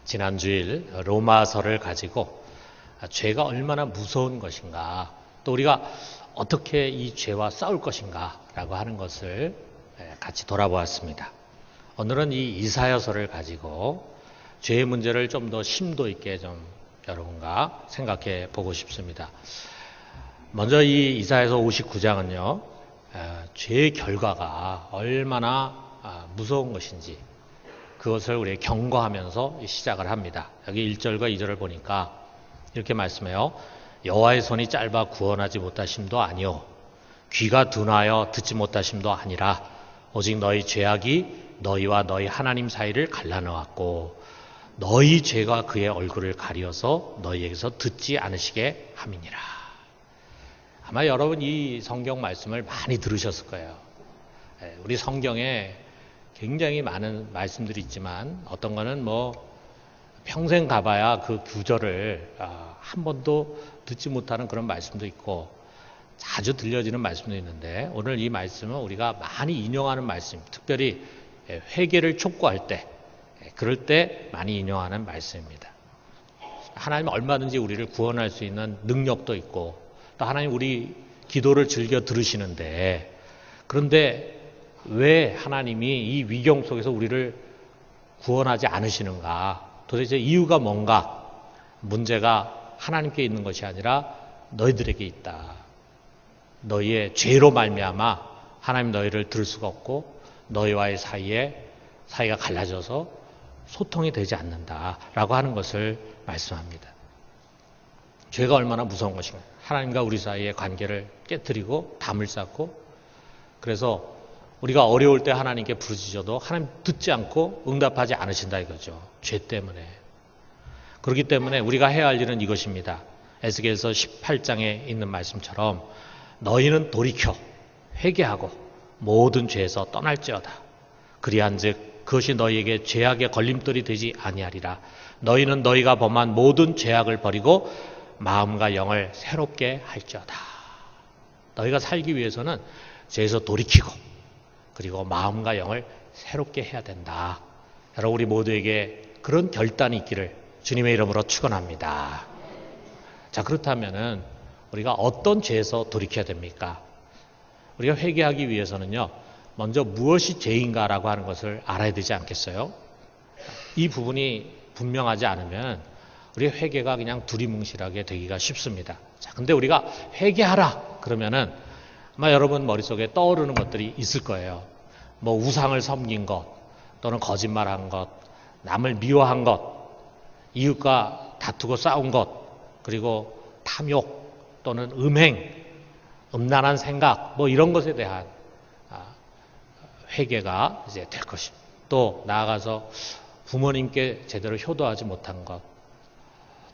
지난 주일 로마서를 가지고 죄가 얼마나 무서운 것인가, 또 우리가 어떻게 이 죄와 싸울 것인가 라고 하는 것을 같이 돌아보았습니다. 오늘은 이 이사야서를 가지고 죄의 문제를 좀 더 심도 있게 좀 여러분과 생각해 보고 싶습니다. 먼저 이 이사야서 59장은요, 죄의 결과가 얼마나 무서운 것인지 그것을 우리 경고하면서 시작을 합니다. 여기 1절과 2절을 보니까 이렇게 말씀해요. 여호와의 손이 짧아 구원하지 못하심도 아니요 귀가 둔하여 듣지 못하심도 아니라 오직 너희 죄악이 너희와 너희 하나님 사이를 갈라놓았고 너희 죄가 그의 얼굴을 가리어서 너희에게서 듣지 않으시게 함이니라. 아마 여러분 이 성경 말씀을 많이 들으셨을 거예요. 우리 성경에 굉장히 많은 말씀들이 있지만 어떤 거는 평생 가봐야 그 구절을 한 번도 듣지 못하는 그런 말씀도 있고 자주 들려지는 말씀도 있는데, 오늘 이 말씀은 우리가 많이 인용하는 말씀, 특별히 회개를 촉구할 때, 그럴 때 많이 인용하는 말씀입니다. 하나님은 얼마든지 우리를 구원할 수 있는 능력도 있고 또 하나님 우리 기도를 즐겨 들으시는데, 그런데 왜 하나님이 이 위경 속에서 우리를 구원하지 않으시는가? 도대체 이유가 뭔가? 문제가 하나님께 있는 것이 아니라 너희들에게 있다. 너희의 죄로 말미암아 하나님 너희를 들을 수가 없고 너희와의 사이가 갈라져서 소통이 되지 않는다라고 하는 것을 말씀합니다. 죄가 얼마나 무서운 것인가? 하나님과 우리 사이의 관계를 깨뜨리고 담을 쌓고, 그래서 우리가 어려울 때 하나님께 부르짖어도 하나님 듣지 않고 응답하지 않으신다 이거죠. 죄 때문에. 그렇기 때문에 우리가 해야 할 일은 이것입니다. 에스겔서 18장에 있는 말씀처럼 너희는 돌이켜 회개하고 모든 죄에서 떠날지어다. 그리한즉 그것이 너희에게 죄악의 걸림돌이 되지 아니하리라. 너희는 너희가 범한 모든 죄악을 버리고 마음과 영을 새롭게 할지어다. 너희가 살기 위해서는 죄에서 돌이키고 그리고 마음과 영을 새롭게 해야 된다. 여러분, 우리 모두에게 그런 결단이 있기를 주님의 이름으로 축원합니다. 자, 그렇다면은 우리가 어떤 죄에서 돌이켜야 됩니까? 우리가 회개하기 위해서는요, 먼저 무엇이 죄인가라고 하는 것을 알아야 되지 않겠어요? 이 부분이 분명하지 않으면 우리의 회개가 그냥 두리뭉실하게 되기가 쉽습니다. 자, 근데 우리가 회개하라 그러면은 아마 여러분 머릿속에 떠오르는 것들이 있을 거예요. 우상을 섬긴 것, 또는 거짓말한 것, 남을 미워한 것, 이웃과 다투고 싸운 것, 그리고 탐욕 또는 음행, 음란한 생각, 이런 것에 대한 회개가 이제 될 것입니다. 또 나아가서 부모님께 제대로 효도하지 못한 것,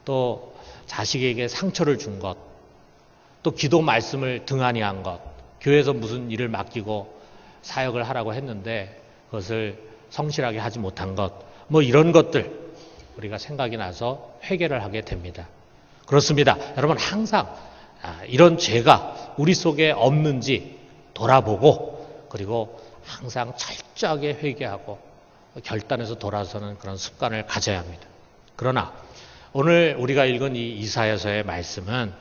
또 자식에게 상처를 준 것, 또 기도 말씀을 등한히 한 것, 교회에서 무슨 일을 맡기고 사역을 하라고 했는데 그것을 성실하게 하지 못한 것, 이런 것들 우리가 생각이 나서 회개를 하게 됩니다. 그렇습니다. 여러분, 항상 이런 죄가 우리 속에 없는지 돌아보고 그리고 항상 철저하게 회개하고 결단해서 돌아서는 그런 습관을 가져야 합니다. 그러나 오늘 우리가 읽은 이 이사야서의 말씀은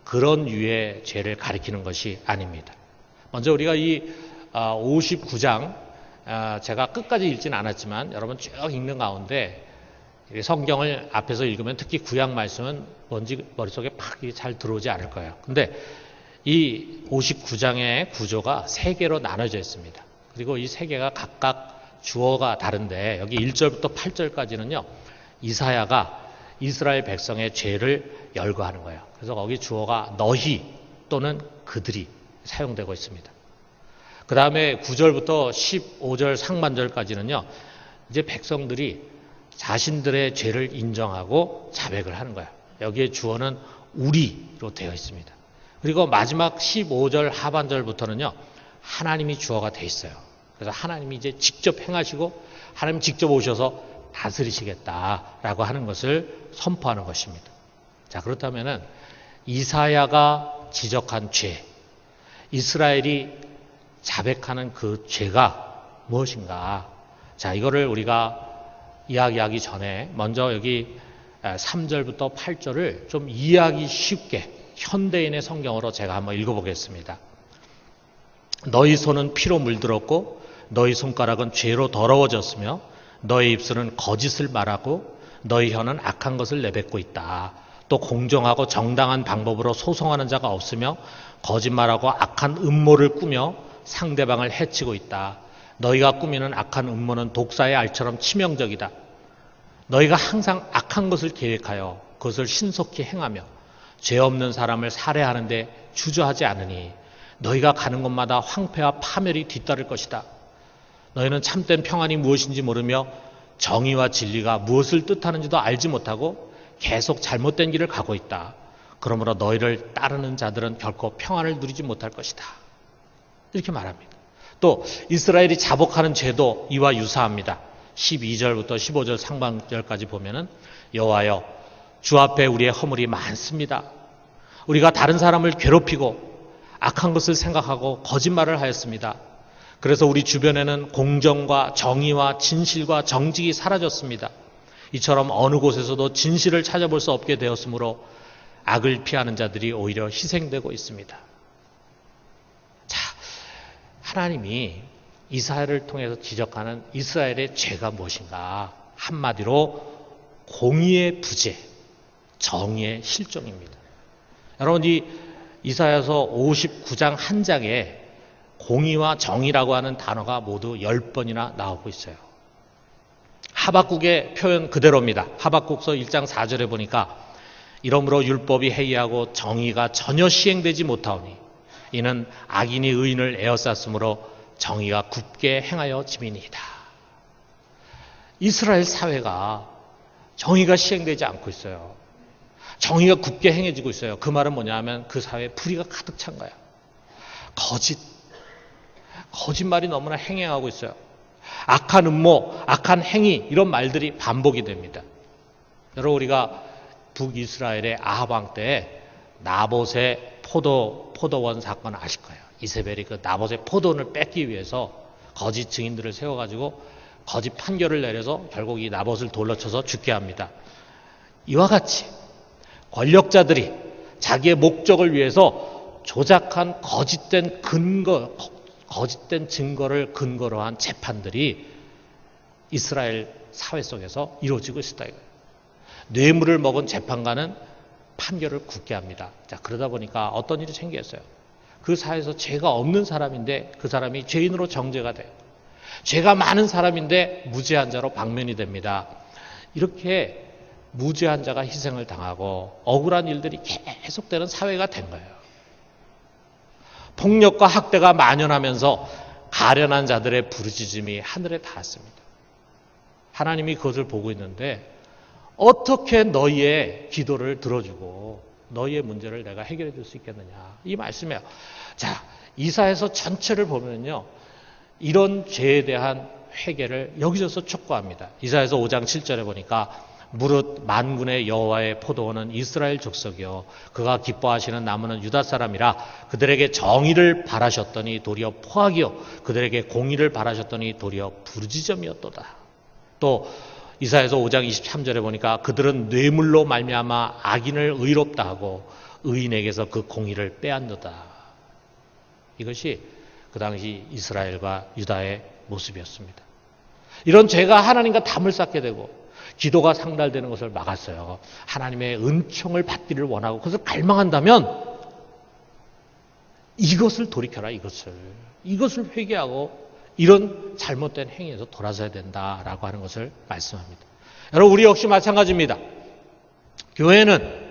그런 유의 죄를 가리키는 것이 아닙니다. 먼저 우리가 이 59장 제가 끝까지 읽지는 않았지만 여러분 쭉 읽는 가운데 성경을 앞에서 읽으면 특히 구약 말씀은 뭔지 머릿속에 팍 잘 들어오지 않을 거예요. 근데 이 59장의 구조가 세 개로 나눠져 있습니다. 그리고 이 세 개가 각각 주어가 다른데 여기 1절부터 8절까지는요, 이사야가 이스라엘 백성의 죄를 열거하는 거예요. 그래서 거기 주어가 너희 또는 그들이 사용되고 있습니다. 그 다음에 9절부터 15절 상반절까지는요, 이제 백성들이 자신들의 죄를 인정하고 자백을 하는 거예요. 여기에 주어는 우리로 되어 있습니다. 그리고 마지막 15절 하반절부터는요, 하나님이 주어가 되어 있어요. 그래서 하나님이 이제 직접 행하시고 하나님 직접 오셔서 다스리시겠다라고 하는 것을 선포하는 것입니다. 자, 그렇다면은 이사야가 지적한 죄, 이스라엘이 자백하는 그 죄가 무엇인가? 자, 이거를 우리가 이야기하기 전에 먼저 여기 3절부터 8절을 좀 이해하기 쉽게 현대인의 성경으로 제가 한번 읽어보겠습니다. 너희 손은 피로 물들었고 너희 손가락은 죄로 더러워졌으며 너희 입술은 거짓을 말하고 너희 혀는 악한 것을 내뱉고 있다. 또 공정하고 정당한 방법으로 소송하는 자가 없으며 거짓말하고 악한 음모를 꾸며 상대방을 해치고 있다. 너희가 꾸미는 악한 음모는 독사의 알처럼 치명적이다. 너희가 항상 악한 것을 계획하여 그것을 신속히 행하며 죄 없는 사람을 살해하는데 주저하지 않으니 너희가 가는 곳마다 황폐와 파멸이 뒤따를 것이다. 너희는 참된 평안이 무엇인지 모르며 정의와 진리가 무엇을 뜻하는지도 알지 못하고 계속 잘못된 길을 가고 있다. 그러므로 너희를 따르는 자들은 결코 평안을 누리지 못할 것이다. 이렇게 말합니다. 또 이스라엘이 자복하는 죄도 이와 유사합니다. 12절부터 15절 상반절까지 보면은 여호와여 주 앞에 우리의 허물이 많습니다. 우리가 다른 사람을 괴롭히고 악한 것을 생각하고 거짓말을 하였습니다. 그래서 우리 주변에는 공정과 정의와 진실과 정직이 사라졌습니다. 이처럼 어느 곳에서도 진실을 찾아볼 수 없게 되었으므로 악을 피하는 자들이 오히려 희생되고 있습니다. 자, 하나님이 이스라엘을 통해서 지적하는 이스라엘의 죄가 무엇인가? 한마디로 공의의 부재, 정의의 실종입니다. 여러분 이 이사야서 59장 한 장에 공의와 정의라고 하는 단어가 모두 10번이나 나오고 있어요. 하박국의 표현 그대로입니다. 하박국서 1장 4절에 보니까 이러므로 율법이 해이하고 정의가 전혀 시행되지 못하오니 이는 악인이 의인을 에워쌌으므로 정의가 굳게 행하여 짐이니이다. 이스라엘 사회가 정의가 시행되지 않고 있어요. 정의가 굳게 행해지고 있어요. 그 말은 뭐냐 하면 그 사회에 불의가 가득 찬 거야. 거짓말이 너무나 행행하고 있어요. 악한 음모, 악한 행위 이런 말들이 반복이 됩니다. 여러분 우리가 북이스라엘의 아합 왕 때 나봇의 포도원 사건 아실 거예요. 이세벨이 그 나봇의 포도원을 뺏기 위해서 거짓 증인들을 세워가지고 거짓 판결을 내려서 결국 이 나봇을 돌로 쳐서 죽게 합니다. 이와 같이 권력자들이 자기의 목적을 위해서 조작한 거짓된 증거를 근거로 한 재판들이 이스라엘 사회 속에서 이루어지고 있었다 이거예요. 뇌물을 먹은 재판관은 판결을 굳게 합니다. 자, 그러다 보니까 어떤 일이 생겼어요. 그 사회에서 죄가 없는 사람인데 그 사람이 죄인으로 정죄가 돼요. 죄가 많은 사람인데 무죄한 자로 방면이 됩니다. 이렇게 무죄한 자가 희생을 당하고 억울한 일들이 계속되는 사회가 된 거예요. 폭력과 학대가 만연하면서 가련한 자들의 부르짖음이 하늘에 닿았습니다. 하나님이 그것을 보고 있는데 어떻게 너희의 기도를 들어주고 너희의 문제를 내가 해결해 줄 수 있겠느냐. 이 말씀이에요. 자, 이사야서 전체를 보면요. 이런 죄에 대한 회개를 여기저기서 촉구합니다. 이사야서 5장 7절에 보니까 무릇 만군의 여호와의 포도원은 이스라엘 족속이요 그가 기뻐하시는 나무는 유다 사람이라 그들에게 정의를 바라셨더니 도리어 포악이요 그들에게 공의를 바라셨더니 도리어 부르짖음이었도다. 또 이사야서 5장 23절에 보니까 그들은 뇌물로 말미암아 악인을 의롭다 하고 의인에게서 그 공의를 빼앗는다. 이것이 그 당시 이스라엘과 유다의 모습이었습니다. 이런 죄가 하나님과 담을 쌓게 되고 기도가 상달되는 것을 막았어요. 하나님의 은총을 받기를 원하고 그것을 갈망한다면 이것을 돌이켜라. 이것을 회개하고 이런 잘못된 행위에서 돌아서야 된다라고 하는 것을 말씀합니다. 여러분 우리 역시 마찬가지입니다. 교회는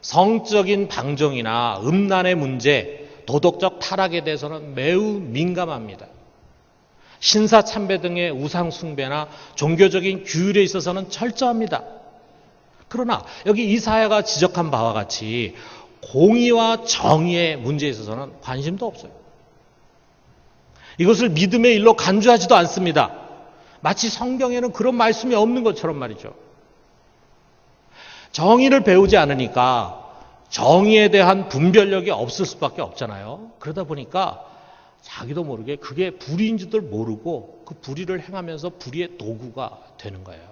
성적인 방종이나 음란의 문제, 도덕적 타락에 대해서는 매우 민감합니다. 신사 참배 등의 우상 숭배나 종교적인 규율에 있어서는 철저합니다. 그러나 여기 이사야가 지적한 바와 같이 공의와 정의의 문제에 있어서는 관심도 없어요. 이것을 믿음의 일로 간주하지도 않습니다. 마치 성경에는 그런 말씀이 없는 것처럼 말이죠. 정의를 배우지 않으니까 정의에 대한 분별력이 없을 수밖에 없잖아요. 그러다 보니까 자기도 모르게 그게 불의인 줄도 모르고 그 불의를 행하면서 불의의 도구가 되는 거예요.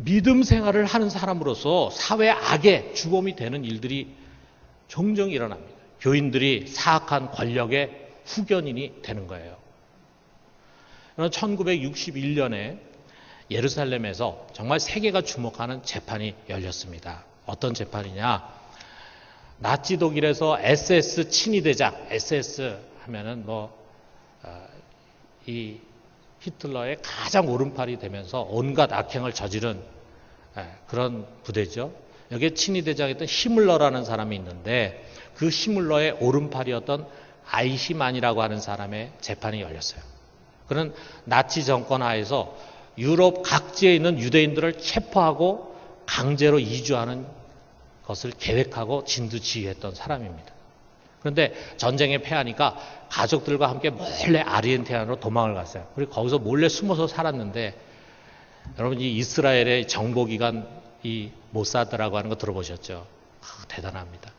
믿음 생활을 하는 사람으로서 사회 악의 주범이 되는 일들이 종종 일어납니다. 교인들이 사악한 권력의 후견인이 되는 거예요. 1961년에 예루살렘에서 정말 세계가 주목하는 재판이 열렸습니다. 어떤 재판이냐? 나치 독일에서 SS 친위대장, SS 하면은 이 히틀러의 가장 오른팔이 되면서 온갖 악행을 저지른 그런 부대죠. 여기에 친위대장이었던 히물러라는 사람이 있는데 그 히물러의 오른팔이었던 아이히만이라고 하는 사람의 재판이 열렸어요. 그는 나치 정권 하에서 유럽 각지에 있는 유대인들을 체포하고 강제로 이주하는 것을 계획하고 진두지휘했던 사람입니다. 그런데 전쟁에 패하니까 가족들과 함께 몰래 아르헨티나로 도망을 갔어요. 그리고 거기서 몰래 숨어서 살았는데 여러분 이 이스라엘의 정보기관 이 모사드라고 하는 거 들어보셨죠? 대단합니다.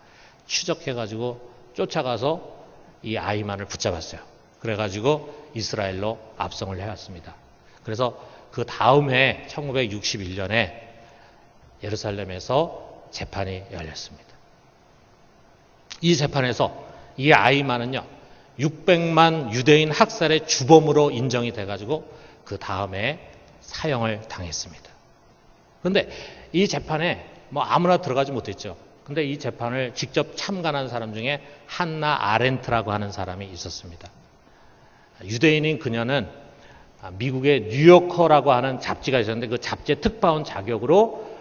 추적해가지고 쫓아가서 이 아이만을 붙잡았어요. 그래가지고 이스라엘로 압송을 해왔습니다. 그래서 그 다음 해 1961년에 예루살렘에서 재판이 열렸습니다. 이 재판에서 이 아이만은요 600만 유대인 학살의 주범으로 인정이 돼가지고 그 다음에 사형을 당했습니다. 그런데 이 재판에 아무나 들어가지 못했죠. 근데 이 재판을 직접 참관한 사람 중에 한나 아렌트라고 하는 사람이 있었습니다. 유대인인 그녀는 미국의 뉴요커라고 하는 잡지가 있었는데 그 잡지의 특파원 자격으로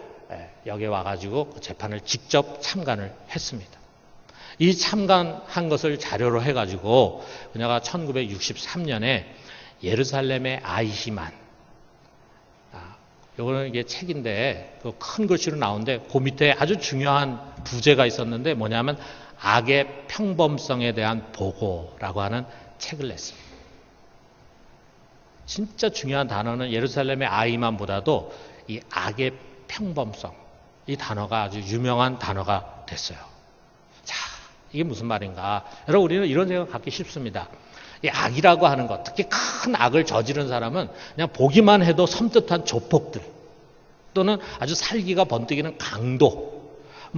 여기 와가지고 그 재판을 직접 참관을 했습니다. 이 참관한 것을 자료로 해가지고 그녀가 1963년에 예루살렘의 아이히만, 요거는 이게 책인데 그 큰 글씨로 나오는데 그 밑에 아주 중요한 부제가 있었는데 뭐냐면 악의 평범성에 대한 보고라고 하는 책을 냈습니다. 진짜 중요한 단어는 예루살렘의 아이만보다도 이 악의 평범성, 이 단어가 아주 유명한 단어가 됐어요. 자, 이게 무슨 말인가? 여러분 우리는 이런 생각 갖기 쉽습니다. 이 악이라고 하는 것, 특히 큰 악을 저지른 사람은 그냥 보기만 해도 섬뜩한 조폭들 또는 아주 살기가 번뜩이는 강도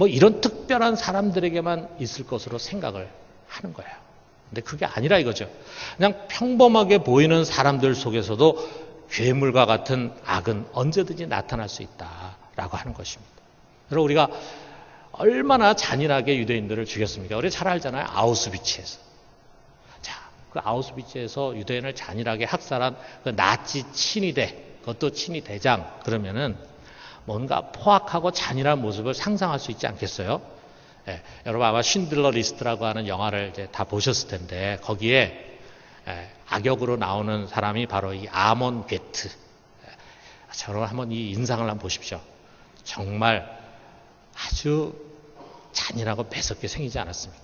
이런 특별한 사람들에게만 있을 것으로 생각을 하는 거예요. 근데 그게 아니라 이거죠. 그냥 평범하게 보이는 사람들 속에서도 괴물과 같은 악은 언제든지 나타날 수 있다라고 하는 것입니다. 여러분 우리가 얼마나 잔인하게 유대인들을 죽였습니까? 우리 잘 알잖아요. 아우슈비츠에서. 자, 그 아우슈비츠에서 유대인을 잔인하게 학살한 그 나치 친위대, 그것도 친위대장 그러면은 뭔가 포악하고 잔인한 모습을 상상할 수 있지 않겠어요? 예, 여러분 아마 쉰들러 리스트라고 하는 영화를 이제 다 보셨을 텐데 거기에 악역으로 나오는 사람이 바로 이 아몬 게트. 여러분 한번 이 인상을 한번 보십시오. 정말 아주 잔인하고 배석게 생기지 않았습니까?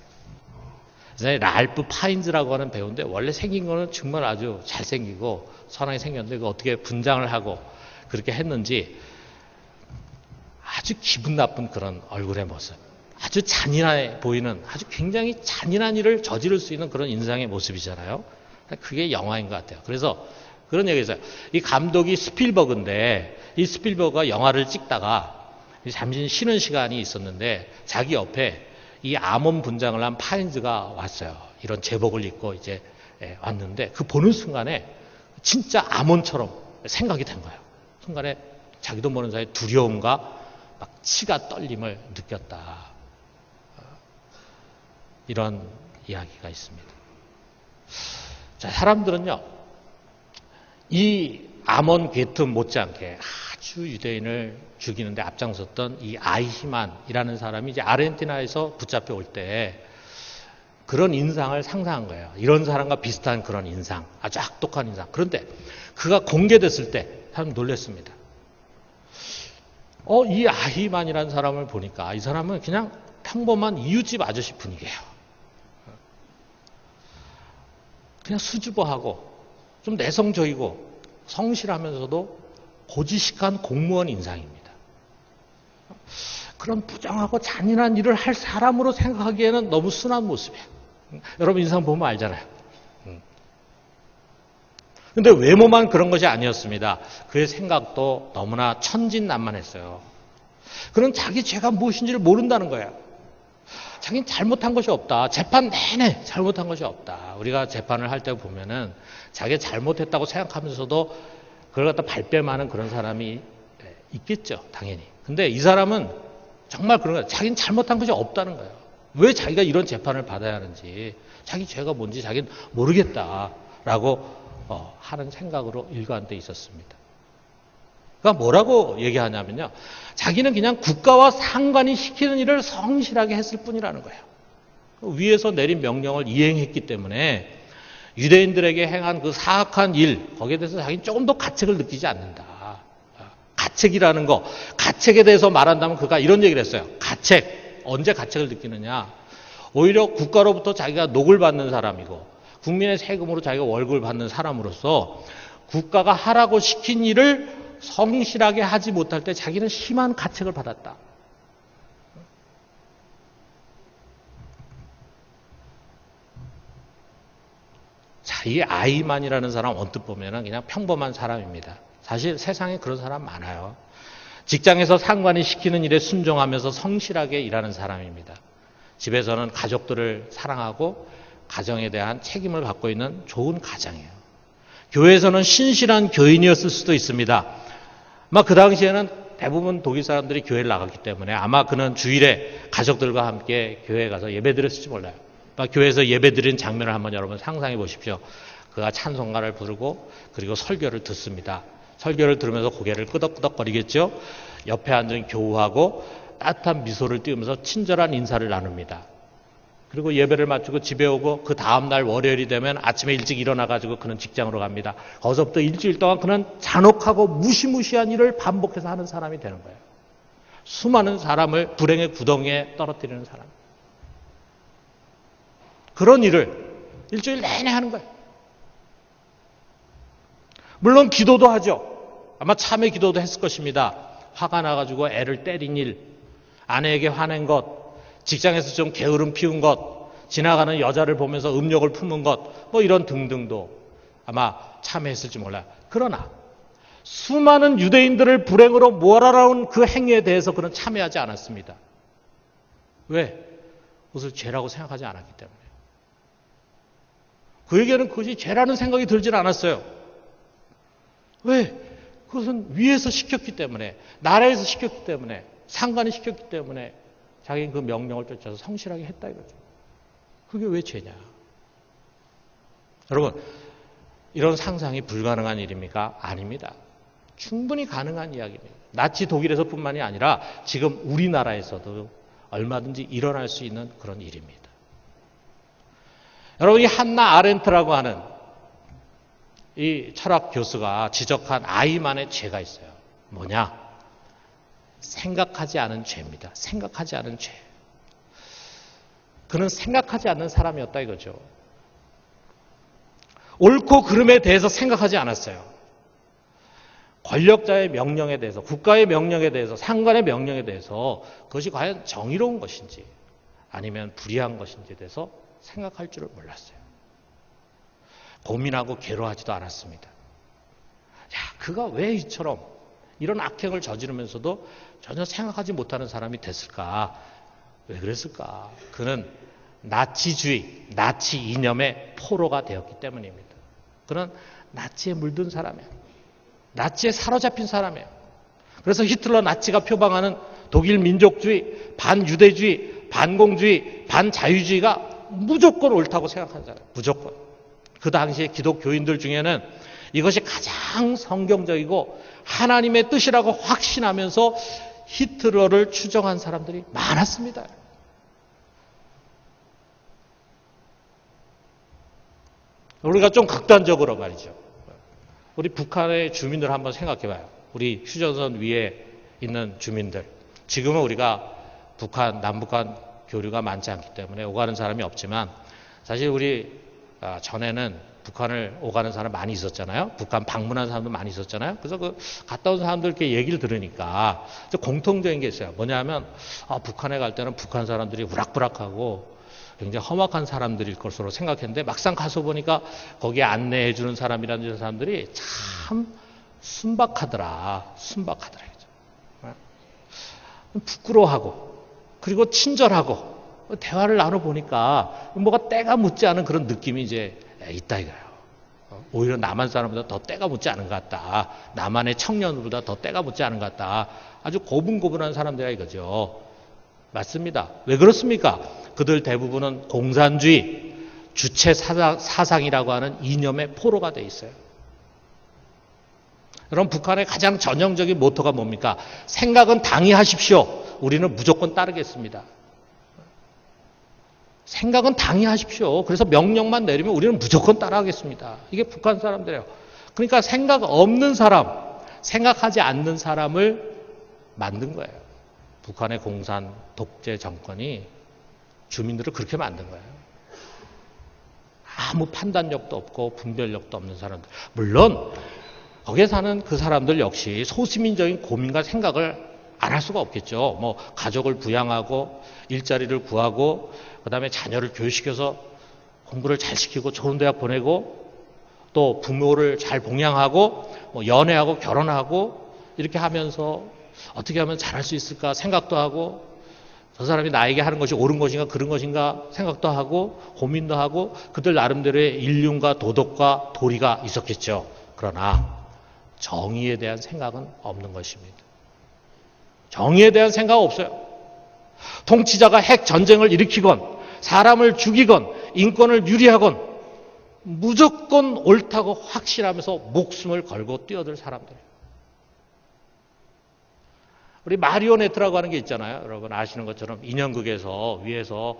랄프 파인즈라고 하는 배우인데 원래 생긴 거는 정말 아주 잘생기고 선하게 생겼는데 그 어떻게 분장을 하고 그렇게 했는지 아주 기분 나쁜 그런 얼굴의 모습, 아주 잔인해 보이는 아주 굉장히 잔인한 일을 저지를 수 있는 그런 인상의 모습이잖아요. 그게 영화인 것 같아요. 그래서 그런 얘기가 있어요. 이 감독이 스필버그인데 이 스필버그가 영화를 찍다가 잠시 쉬는 시간이 있었는데 자기 옆에 이 아몬 분장을 한 파인즈가 왔어요. 이런 제복을 입고 이제 왔는데 그 보는 순간에 진짜 아몬처럼 생각이 된 거예요. 순간에 자기도 모르는 사이에 두려움과 막 치가 떨림을 느꼈다. 이런 이야기가 있습니다. 자, 사람들은요, 이 아몬 게트 못지않게 아주 유대인을 죽이는데 앞장섰던 이 아이히만이라는 사람이 이제 아르헨티나에서 붙잡혀 올 때 그런 인상을 상상한 거예요. 이런 사람과 비슷한 그런 인상, 아주 악독한 인상. 그런데 그가 공개됐을 때 사람 놀랐습니다. 이 아히만이라는 사람을 보니까 이 사람은 그냥 평범한 이웃집 아저씨 분위기예요. 그냥 수줍어하고 좀 내성적이고 성실하면서도 고지식한 공무원 인상입니다. 그런 부정하고 잔인한 일을 할 사람으로 생각하기에는 너무 순한 모습이에요. 여러분 인상 보면 알잖아요. 근데 외모만 그런 것이 아니었습니다. 그의 생각도 너무나 천진난만했어요. 그는 자기 죄가 무엇인지를 모른다는 거예요. 자기는 잘못한 것이 없다. 재판 내내 잘못한 것이 없다. 우리가 재판을 할 때 보면은 자기가 잘못했다고 생각하면서도 그걸 갖다 발뺌하는 그런 사람이 있겠죠. 당연히. 근데 이 사람은 정말 그런 거예요. 자기는 잘못한 것이 없다는 거예요. 왜 자기가 이런 재판을 받아야 하는지, 자기 죄가 뭔지 자기는 모르겠다라고 하는 생각으로 일관돼 있었습니다. 그러니까 뭐라고 얘기하냐면요. 자기는 그냥 국가와 상관이 시키는 일을 성실하게 했을 뿐이라는 거예요. 위에서 내린 명령을 이행했기 때문에 유대인들에게 행한 그 사악한 일, 거기에 대해서 자기는 조금 더 가책을 느끼지 않는다. 가책이라는 거, 가책에 대해서 말한다면 그가 이런 얘기를 했어요. 가책, 언제 가책을 느끼느냐. 오히려 국가로부터 자기가 녹을 받는 사람이고 국민의 세금으로 자기가 월급을 받는 사람으로서 국가가 하라고 시킨 일을 성실하게 하지 못할 때 자기는 심한 가책을 받았다. 자, 이 아이만이라는 사람 언뜻 보면 그냥 평범한 사람입니다. 사실 세상에 그런 사람 많아요. 직장에서 상관이 시키는 일에 순종하면서 성실하게 일하는 사람입니다. 집에서는 가족들을 사랑하고 가정에 대한 책임을 갖고 있는 좋은 가장이에요. 교회에서는 신실한 교인이었을 수도 있습니다. 아마 그 당시에는 대부분 독일 사람들이 교회를 나갔기 때문에 아마 그는 주일에 가족들과 함께 교회에 가서 예배드렸을지 몰라요. 교회에서 예배드린 장면을 한번 여러분 상상해 보십시오. 그가 찬송가를 부르고 그리고 설교를 듣습니다. 설교를 들으면서 고개를 끄덕끄덕거리겠죠. 옆에 앉은 교우하고 따뜻한 미소를 띄우면서 친절한 인사를 나눕니다. 그리고 예배를 마치고 집에 오고 그 다음날 월요일이 되면 아침에 일찍 일어나가지고 그는 직장으로 갑니다. 거기서부터 일주일 동안 그는 잔혹하고 무시무시한 일을 반복해서 하는 사람이 되는 거예요. 수많은 사람을 불행의 구덩이에 떨어뜨리는 사람. 그런 일을 일주일 내내 하는 거예요. 물론 기도도 하죠. 아마 참회 기도도 했을 것입니다. 화가 나가지고 애를 때린 일, 아내에게 화낸 것, 직장에서 좀 게으름 피운 것, 지나가는 여자를 보면서 음욕을 품은 것, 뭐 이런 등등도 아마 참회했을지 몰라요. 그러나 수많은 유대인들을 불행으로 몰아넣은 그 행위에 대해서 그는 참회하지 않았습니다. 왜? 그것을 죄라고 생각하지 않았기 때문에. 그에게는 그것이 죄라는 생각이 들질 않았어요. 왜? 그것은 위에서 시켰기 때문에, 나라에서 시켰기 때문에, 상관이 시켰기 때문에 자기는 그 명령을 쫓아서 성실하게 했다 이거죠. 그게 왜 죄냐? 여러분, 이런 상상이 불가능한 일입니까? 아닙니다. 충분히 가능한 이야기입니다. 나치 독일에서뿐만이 아니라 지금 우리나라에서도 얼마든지 일어날 수 있는 그런 일입니다. 여러분, 이 한나 아렌트라고 하는 이 철학 교수가 지적한 아이만의 죄가 있어요. 뭐냐? 생각하지 않은 죄입니다. 생각하지 않은 죄. 그는 생각하지 않는 사람이었다 이거죠. 옳고 그름에 대해서 생각하지 않았어요. 권력자의 명령에 대해서, 국가의 명령에 대해서, 상관의 명령에 대해서 그것이 과연 정의로운 것인지 아니면 불의한 것인지에 대해서 생각할 줄을 몰랐어요. 고민하고 괴로워하지도 않았습니다. 야, 그가 왜 이처럼 이런 악행을 저지르면서도 전혀 생각하지 못하는 사람이 됐을까? 왜 그랬을까? 그는 나치주의, 나치 이념의 포로가 되었기 때문입니다. 그는 나치에 물든 사람이에요. 나치에 사로잡힌 사람이에요. 그래서 히틀러 나치가 표방하는 독일 민족주의, 반유대주의, 반공주의, 반자유주의가 무조건 옳다고 생각하는 사람. 무조건. 그 당시에 기독교인들 중에는 이것이 가장 성경적이고 하나님의 뜻이라고 확신하면서 히틀러를 추종한 사람들이 많았습니다. 우리가 좀 극단적으로 말이죠. 우리 북한의 주민들 한번 생각해봐요. 우리 휴전선 위에 있는 주민들. 지금은 우리가 북한, 남북한 교류가 많지 않기 때문에 오가는 사람이 없지만 사실 우리 전에는 북한을 오가는 사람 많이 있었잖아요. 북한 방문한 사람도 많이 있었잖아요. 그래서 그 갔다 온 사람들께 얘기를 들으니까 공통적인 게 있어요. 뭐냐면 북한에 갈 때는 북한 사람들이 우락부락하고 굉장히 험악한 사람들일 것으로 생각했는데 막상 가서 보니까 거기에 안내해 주는 사람이라는 사람들이 참 순박하더라. 부끄러워하고 그리고 친절하고 대화를 나눠보니까 뭐가 때가 묻지 않은 그런 느낌이 이제 있다 이거예요. 오히려 남한 사람보다 더 때가 묻지 않은 것 같다. 남한의 청년보다 더 때가 묻지 않은 것 같다. 아주 고분고분한 사람들이야 이거죠. 맞습니다. 왜 그렇습니까? 그들 대부분은 공산주의, 주체 사상이라고 하는 이념의 포로가 돼 있어요. 여러분, 북한의 가장 전형적인 모토가 뭡니까? 생각은 당히 하십시오. 우리는 무조건 따르겠습니다. 생각은 당히 하십시오. 그래서 명령만 내리면 우리는 무조건 따라하겠습니다. 이게 북한 사람들이에요. 그러니까 생각 없는 사람, 생각하지 않는 사람을 만든 거예요. 북한의 공산 독재 정권이 주민들을 그렇게 만든 거예요. 아무 판단력도 없고 분별력도 없는 사람들. 물론 거기에 사는 그 사람들 역시 소시민적인 고민과 생각을 안 할 수가 없겠죠. 뭐 가족을 부양하고 일자리를 구하고 그다음에 자녀를 교육시켜서 공부를 잘 시키고 좋은 대학 보내고 또 부모를 잘 봉양하고 뭐 연애하고 결혼하고 이렇게 하면서 어떻게 하면 잘할 수 있을까 생각도 하고 저 사람이 나에게 하는 것이 옳은 것인가 그런 것인가 생각도 하고 고민도 하고 그들 나름대로의 인륜과 도덕과 도리가 있었겠죠. 그러나 정의에 대한 생각은 없는 것입니다. 정의에 대한 생각 없어요. 통치자가 핵 전쟁을 일으키건 사람을 죽이건 인권을 유리하건 무조건 옳다고 확신하면서 목숨을 걸고 뛰어들 사람들이에요. 우리 마리오네트라고 하는 게 있잖아요. 여러분 아시는 것처럼 인형극에서 위에서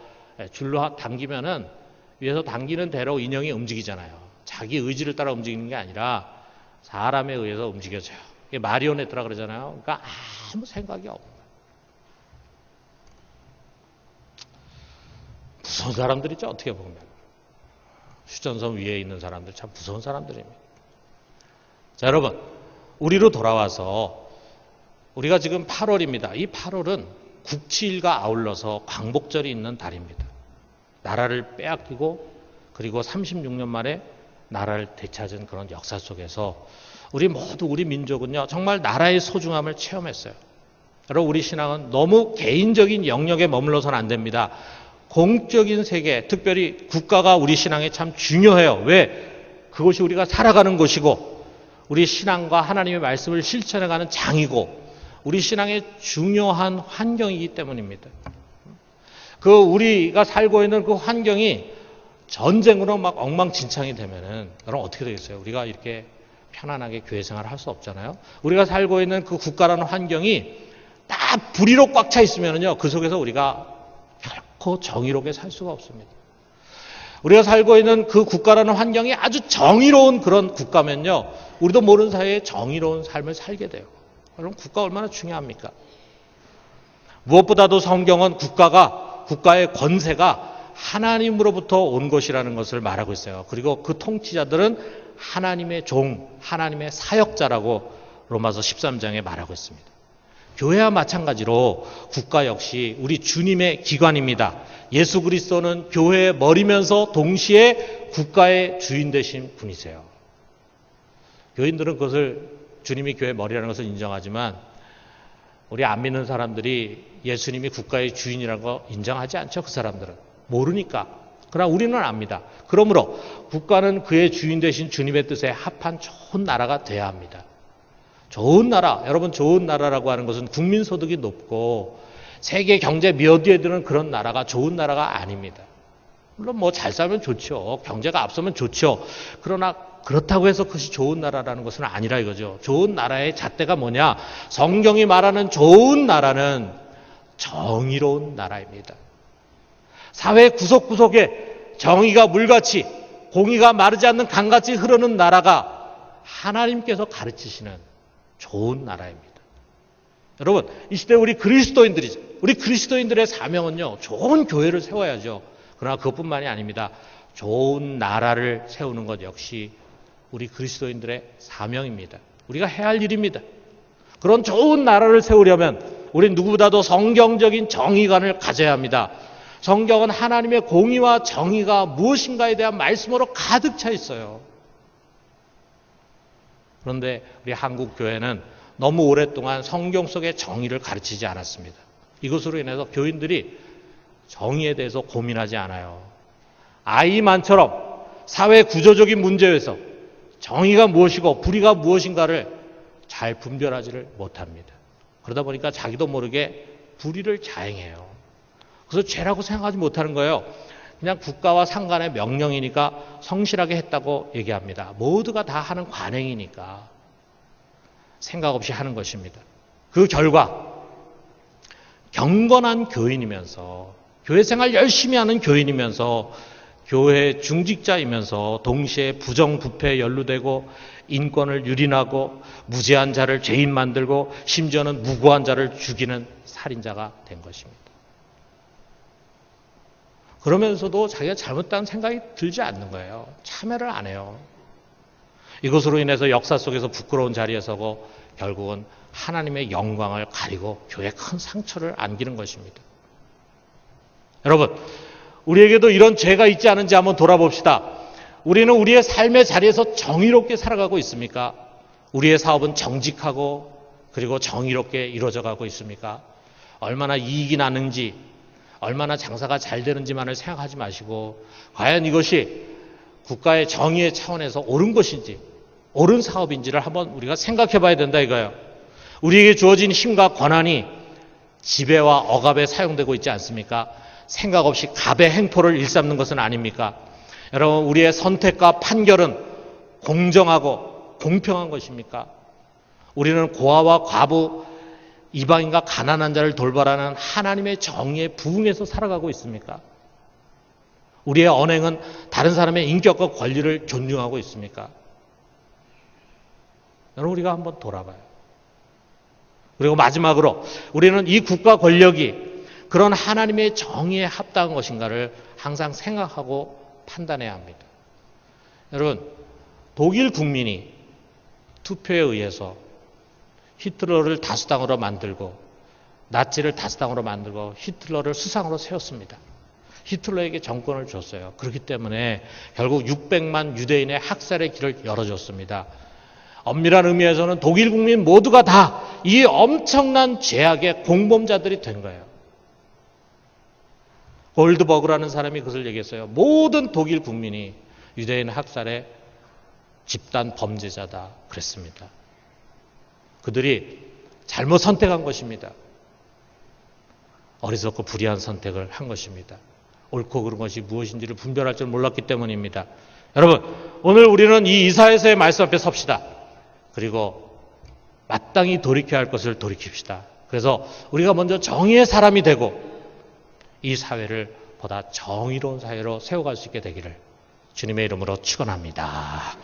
줄로 당기면은 위에서 당기는 대로 인형이 움직이잖아요. 자기 의지를 따라 움직이는 게 아니라 사람에 의해서 움직여져요. 이게 마리오네트라고 그러잖아요. 그러니까 아무 생각이 없는 거예요. 무서운 사람들이죠. 어떻게 보면. 휴전선 위에 있는 사람들 참 무서운 사람들입니다. 자, 여러분 우리로 돌아와서 우리가 지금 8월입니다. 이 8월은 국치일과 아울러서 광복절이 있는 달입니다. 나라를 빼앗기고 그리고 36년 만에 나라를 되찾은 그런 역사 속에서 우리 모두 우리 민족은요 정말 나라의 소중함을 체험했어요. 여러분 우리 신앙은 너무 개인적인 영역에 머물러서는 안 됩니다. 공적인 세계, 특별히 국가가 우리 신앙에 참 중요해요. 왜? 그것이 우리가 살아가는 곳이고 우리 신앙과 하나님의 말씀을 실천해가는 장이고 우리 신앙의 중요한 환경이기 때문입니다. 그 우리가 살고 있는 그 환경이 전쟁으로 막 엉망진창이 되면은 여러분 어떻게 되겠어요? 우리가 이렇게 편안하게 교회 생활을 할 수 없잖아요. 우리가 살고 있는 그 국가라는 환경이 다 불의로 꽉 차 있으면은요 그 속에서 우리가 결코 정의롭게 살 수가 없습니다. 우리가 살고 있는 그 국가라는 환경이 아주 정의로운 그런 국가면요 우리도 모르는 사이에 정의로운 삶을 살게 돼요. 여러분 국가 얼마나 중요합니까? 무엇보다도 성경은 국가의 권세가 하나님으로부터 온 것이라는 것을 말하고 있어요. 그리고 그 통치자들은 하나님의 종, 하나님의 사역자라고 로마서 13장에 말하고 있습니다. 교회와 마찬가지로 국가 역시 우리 주님의 기관입니다. 예수 그리스도는 교회의 머리면서 동시에 국가의 주인 되신 분이세요. 교인들은 그것을 주님이 교회의 머리라는 것을 인정하지만 우리 안 믿는 사람들이 예수님이 국가의 주인이라는 거 인정하지 않죠. 그 사람들은. 모르니까. 그러나 우리는 압니다. 그러므로 국가는 그의 주인 되신 주님의 뜻에 합한 좋은 나라가 돼야 합니다. 좋은 나라, 여러분 좋은 나라라고 하는 것은 국민소득이 높고 세계 경제 몇 위에 드는 그런 나라가 좋은 나라가 아닙니다. 물론 뭐 잘 살면 좋죠. 경제가 앞서면 좋죠. 그러나 그렇다고 해서 그것이 좋은 나라라는 것은 아니라 이거죠. 좋은 나라의 잣대가 뭐냐? 성경이 말하는 좋은 나라는 정의로운 나라입니다. 사회 구석구석에 정의가 물같이 공의가 마르지 않는 강같이 흐르는 나라가 하나님께서 가르치시는 좋은 나라입니다. 여러분 이 시대 우리 그리스도인들의 사명은요 좋은 교회를 세워야죠. 그러나 그것뿐만이 아닙니다. 좋은 나라를 세우는 것 역시 우리 그리스도인들의 사명입니다. 우리가 해야 할 일입니다. 그런 좋은 나라를 세우려면 우리 누구보다도 성경적인 정의관을 가져야 합니다. 성경은 하나님의 공의와 정의가 무엇인가에 대한 말씀으로 가득 차 있어요. 그런데 우리 한국 교회는 너무 오랫동안 성경 속의 정의를 가르치지 않았습니다. 이것으로 인해서 교인들이 정의에 대해서 고민하지 않아요. 아이만처럼 사회 구조적인 문제에서 정의가 무엇이고 불의가 무엇인가를 잘 분별하지를 못합니다. 그러다 보니까 자기도 모르게 불의를 자행해요. 그래서 죄라고 생각하지 못하는 거예요. 그냥 국가와 상관의 명령이니까 성실하게 했다고 얘기합니다. 모두가 다 하는 관행이니까 생각 없이 하는 것입니다. 그 결과 경건한 교인이면서 교회 생활 열심히 하는 교인이면서 교회 중직자이면서 동시에 부정부패에 연루되고 인권을 유린하고 무죄한 자를 죄인 만들고 심지어는 무고한 자를 죽이는 살인자가 된 것입니다. 그러면서도 자기가 잘못했다는 생각이 들지 않는 거예요. 참여를 안 해요. 이것으로 인해서 역사 속에서 부끄러운 자리에 서고 결국은 하나님의 영광을 가리고 교회에 큰 상처를 안기는 것입니다. 여러분, 우리에게도 이런 죄가 있지 않은지 한번 돌아봅시다. 우리는 우리의 삶의 자리에서 정의롭게 살아가고 있습니까? 우리의 사업은 정직하고 그리고 정의롭게 이루어져 가고 있습니까? 얼마나 이익이 나는지, 얼마나 장사가 잘 되는지만을 생각하지 마시고 과연 이것이 국가의 정의의 차원에서 옳은 것인지 옳은 사업인지를 한번 우리가 생각해 봐야 된다 이거예요. 우리에게 주어진 힘과 권한이 지배와 억압에 사용되고 있지 않습니까? 생각 없이 갑의 행포를 일삼는 것은 아닙니까? 여러분, 우리의 선택과 판결은 공정하고 공평한 것입니까? 우리는 고아와 과부, 이방인과 가난한 자를 돌보라는 하나님의 정의에 부응해서 살아가고 있습니까? 우리의 언행은 다른 사람의 인격과 권리를 존중하고 있습니까? 여러분, 우리가 한번 돌아봐요. 그리고 마지막으로 우리는 이 국가 권력이 그런 하나님의 정의에 합당한 것인가를 항상 생각하고 판단해야 합니다. 여러분, 독일 국민이 투표에 의해서 히틀러를 다수당으로 만들고 나치를 다수당으로 만들고 히틀러를 수상으로 세웠습니다. 히틀러에게 정권을 줬어요. 그렇기 때문에 결국 600만 유대인의 학살의 길을 열어줬습니다. 엄밀한 의미에서는 독일 국민 모두가 다 이 엄청난 죄악의 공범자들이 된 거예요. 골드버그라는 사람이 그것을 얘기했어요. 모든 독일 국민이 유대인 학살의 집단 범죄자다 그랬습니다. 그들이 잘못 선택한 것입니다. 어리석고 불의한 선택을 한 것입니다. 옳고 그른 것이 무엇인지를 분별할 줄 몰랐기 때문입니다. 여러분, 오늘 우리는 이 이사야서의 말씀 앞에 섭시다. 그리고 마땅히 돌이켜야 할 것을 돌이킵시다. 그래서 우리가 먼저 정의의 사람이 되고 이 사회를 보다 정의로운 사회로 세워갈 수 있게 되기를 주님의 이름으로 축원합니다.